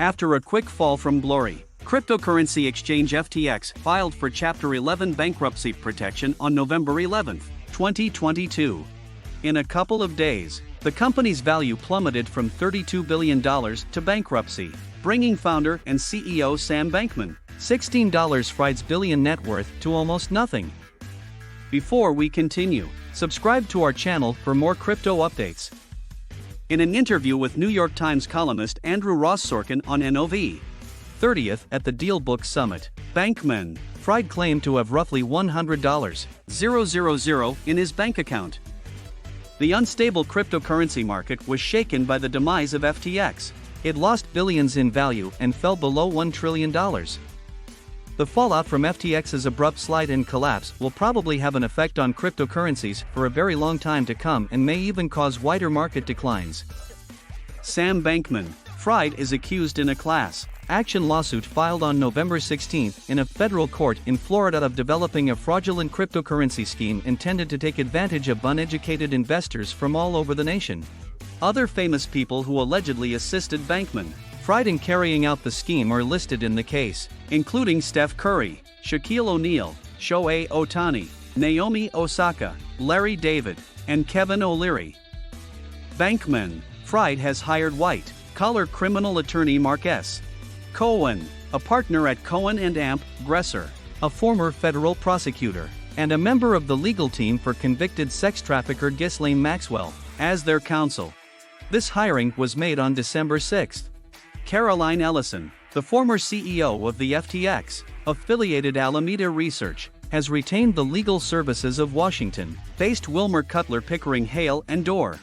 After a quick fall from glory, cryptocurrency exchange FTX filed for Chapter 11 bankruptcy protection on November 11, 2022. In a couple of days, the company's value plummeted from $32 billion to bankruptcy, bringing founder and CEO Sam Fried's billion net worth to almost nothing. Before we continue, subscribe to our channel for more crypto updates. In an interview with New York Times columnist Andrew Ross Sorkin on NOV 30th at the DealBook Summit, Bankman Fried claimed to have roughly $100,000 in his bank account. The unstable cryptocurrency market was shaken by the demise of FTX. It lost billions in value and fell below $1 trillion. The fallout from FTX's abrupt slide and collapse will probably have an effect on cryptocurrencies for a very long time to come and may even cause wider market declines. Sam Bankman Fried is accused in a class action lawsuit filed on November 16 in a federal court in Florida of developing a fraudulent cryptocurrency scheme intended to take advantage of uneducated investors from all over the nation. Other famous people who allegedly assisted Bankman Fried in carrying out the scheme are listed in the case, including Steph Curry, Shaquille O'Neal, Shohei Ohtani, Naomi Osaka, Larry David, and Kevin O'Leary. Bankman Fried has hired white-collar criminal attorney Mark S. Cohen, a partner at Cohen & Amp, Gresser, a former federal prosecutor, and a member of the legal team for convicted sex trafficker Ghislaine Maxwell, as their counsel. This hiring was made on December 6. Caroline Ellison, the former CEO of the FTX-affiliated Alameda Research, has retained the legal services of Washington-based Wilmer Cutler Pickering Hale and Dorr.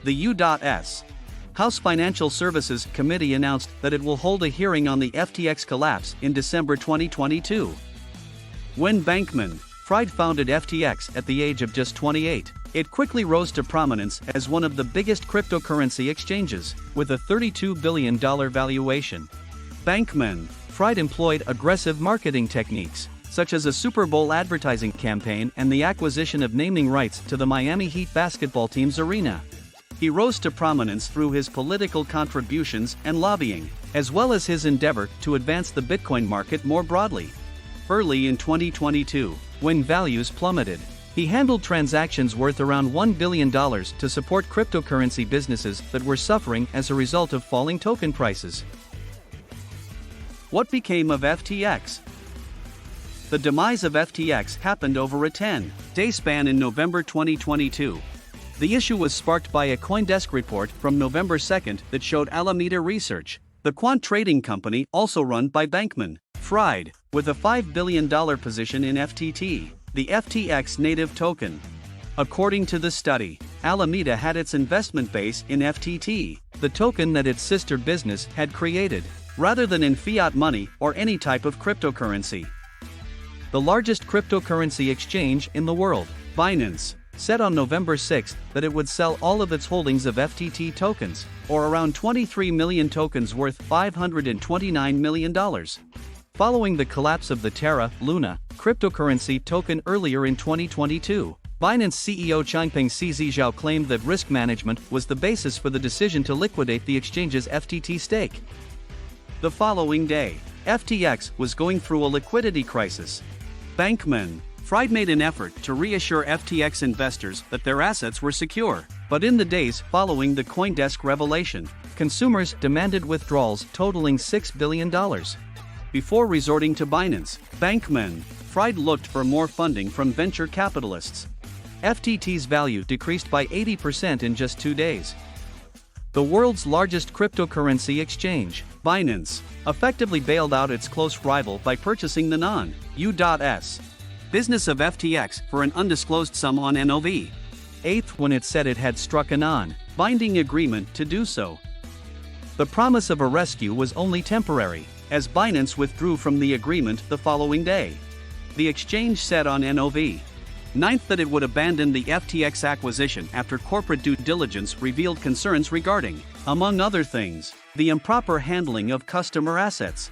The U.S. House Financial Services Committee announced that it will hold a hearing on the FTX collapse in December 2022. When Bankman Fried founded FTX at the age of just 28, it quickly rose to prominence as one of the biggest cryptocurrency exchanges, with a $32 billion valuation. Bankman Fried employed aggressive marketing techniques, such as a Super Bowl advertising campaign and the acquisition of naming rights to the Miami Heat basketball team's arena. He rose to prominence through his political contributions and lobbying, as well as his endeavor to advance the Bitcoin market more broadly. Early in 2022, when values plummeted, he handled transactions worth around $1 billion to support cryptocurrency businesses that were suffering as a result of falling token prices. What became of FTX? The demise of FTX happened over a 10-day span in November 2022. The issue was sparked by a CoinDesk report from November 2 that showed Alameda Research, the quant trading company also run by Bankman Fried, with a $5 billion position in FTT, the FTX native token. According to the study, Alameda had its investment base in FTT, the token that its sister business had created, rather than in fiat money or any type of cryptocurrency. The largest cryptocurrency exchange in the world, Binance, said on November 6 that it would sell all of its holdings of FTT tokens, or around 23 million tokens worth $529 million. Following the collapse of the Terra Luna cryptocurrency token earlier in 2022, Binance CEO Changpeng Zhao claimed that risk management was the basis for the decision to liquidate the exchange's FTT stake. The following day, FTX was going through a liquidity crisis. Bankman Fried made an effort to reassure FTX investors that their assets were secure, but in the days following the CoinDesk revelation, consumers demanded withdrawals totaling $6 billion. Before resorting to Binance, Bankman Fried looked for more funding from venture capitalists. FTT's value decreased by 80% in just 2 days. The world's largest cryptocurrency exchange, Binance, effectively bailed out its close rival by purchasing the non-U.S. business of FTX for an undisclosed sum on NOV 8th when it said it had struck a non-binding agreement to do so. The promise of a rescue was only temporary, as Binance withdrew from the agreement the following day. The exchange said on NOV 9th that it would abandon the FTX acquisition after corporate due diligence revealed concerns regarding, among other things, the improper handling of customer assets.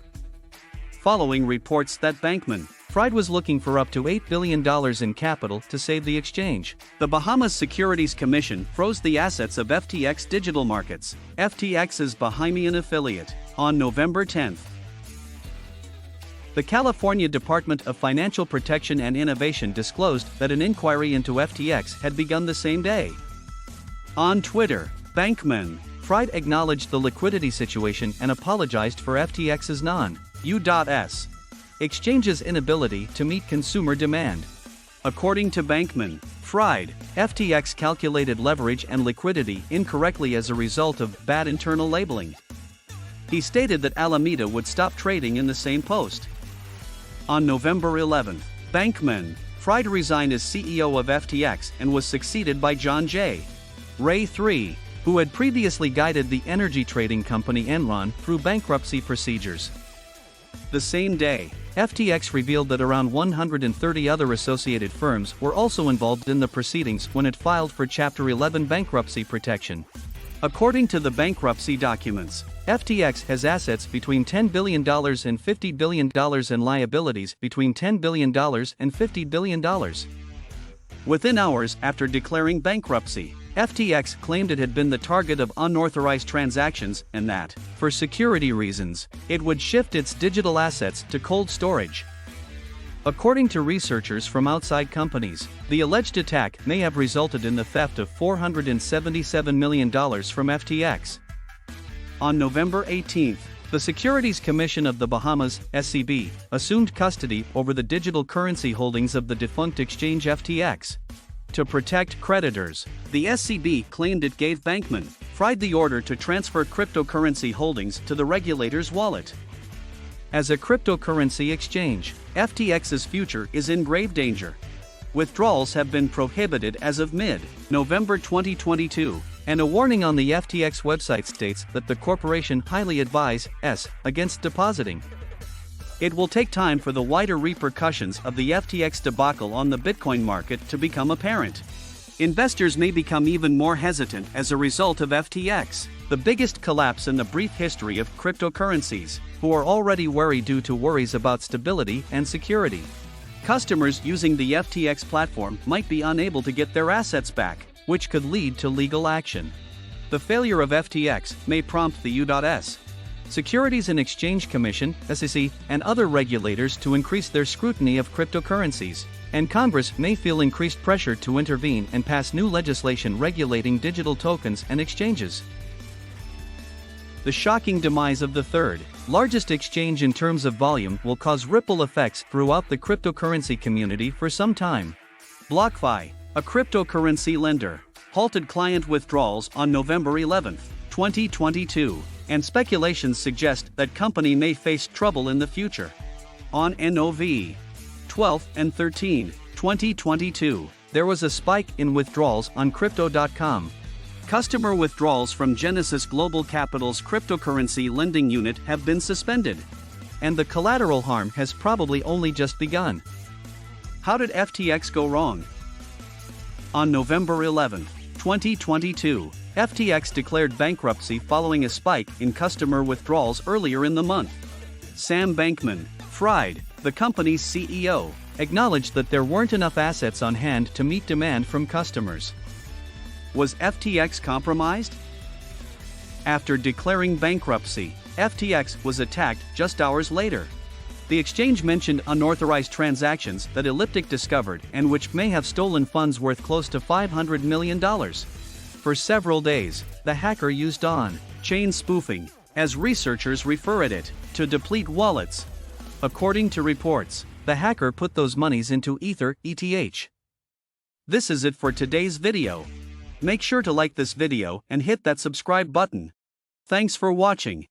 Following reports that Bankman Fried was looking for up to $8 billion in capital to save the exchange, the Bahamas Securities Commission froze the assets of FTX Digital Markets, FTX's Bahamian affiliate. On November 10, the California Department of Financial Protection and Innovation disclosed that an inquiry into FTX had begun the same day. On Twitter, Bankman Fried acknowledged the liquidity situation and apologized for FTX's non-U.S. exchange's inability to meet consumer demand. According to Bankman Fried, FTX calculated leverage and liquidity incorrectly as a result of bad internal labeling. He stated that Alameda would stop trading in the same post. On November 11, Bankman Fried resigned as CEO of FTX and was succeeded by John J. Ray III, who had previously guided the energy trading company Enron through bankruptcy procedures. The same day, FTX revealed that around 130 other associated firms were also involved in the proceedings when it filed for Chapter 11 bankruptcy protection. According to the bankruptcy documents, FTX has assets between $10 billion and $50 billion and liabilities between $10 billion and $50 billion. Within hours after declaring bankruptcy, FTX claimed it had been the target of unauthorized transactions and that, for security reasons, it would shift its digital assets to cold storage. According to researchers from outside companies, the alleged attack may have resulted in the theft of $477 million from FTX. On November 18, the Securities Commission of the Bahamas, SCB, assumed custody over the digital currency holdings of the defunct exchange FTX. To protect creditors, the SCB claimed it gave Bankman Fried the order to transfer cryptocurrency holdings to the regulator's wallet. As a cryptocurrency exchange, FTX's future is in grave danger. Withdrawals have been prohibited as of mid-November 2022, and a warning on the FTX website states that the corporation highly advises against depositing. It will take time for the wider repercussions of the FTX debacle on the Bitcoin market to become apparent. Investors may become even more hesitant as a result of FTX, the biggest collapse in the brief history of cryptocurrencies, who are already worried due to worries about stability and security. Customers using the FTX platform might be unable to get their assets back, which could lead to legal action. The failure of FTX may prompt the U.S. Securities and Exchange Commission, SEC, and other regulators to increase their scrutiny of cryptocurrencies, and Congress may feel increased pressure to intervene and pass new legislation regulating digital tokens and exchanges. The shocking demise of the third largest exchange in terms of volume will cause ripple effects throughout the cryptocurrency community for some time. BlockFi, a cryptocurrency lender, halted client withdrawals on November 11, 2022, and speculations suggest that company may face trouble in the future. On Nov. 12 and 13, 2022, there was a spike in withdrawals on Crypto.com. Customer withdrawals from Genesis Global Capital's cryptocurrency lending unit have been suspended. And the collateral harm has probably only just begun. How did FTX go wrong? On November 11, 2022, FTX declared bankruptcy following a spike in customer withdrawals earlier in the month. Sam Bankman Fried, the company's CEO, acknowledged that there weren't enough assets on hand to meet demand from customers. Was FTX compromised? After declaring bankruptcy, FTX was attacked just hours later. The exchange mentioned unauthorized transactions that Elliptic discovered and which may have stolen funds worth close to $500 million. For several days, the hacker used on-chain spoofing, as researchers refer to it, to deplete wallets. According to reports, the hacker put those monies into Ether, ETH. This is it for today's video. Make sure to like this video and hit that subscribe button. Thanks for watching.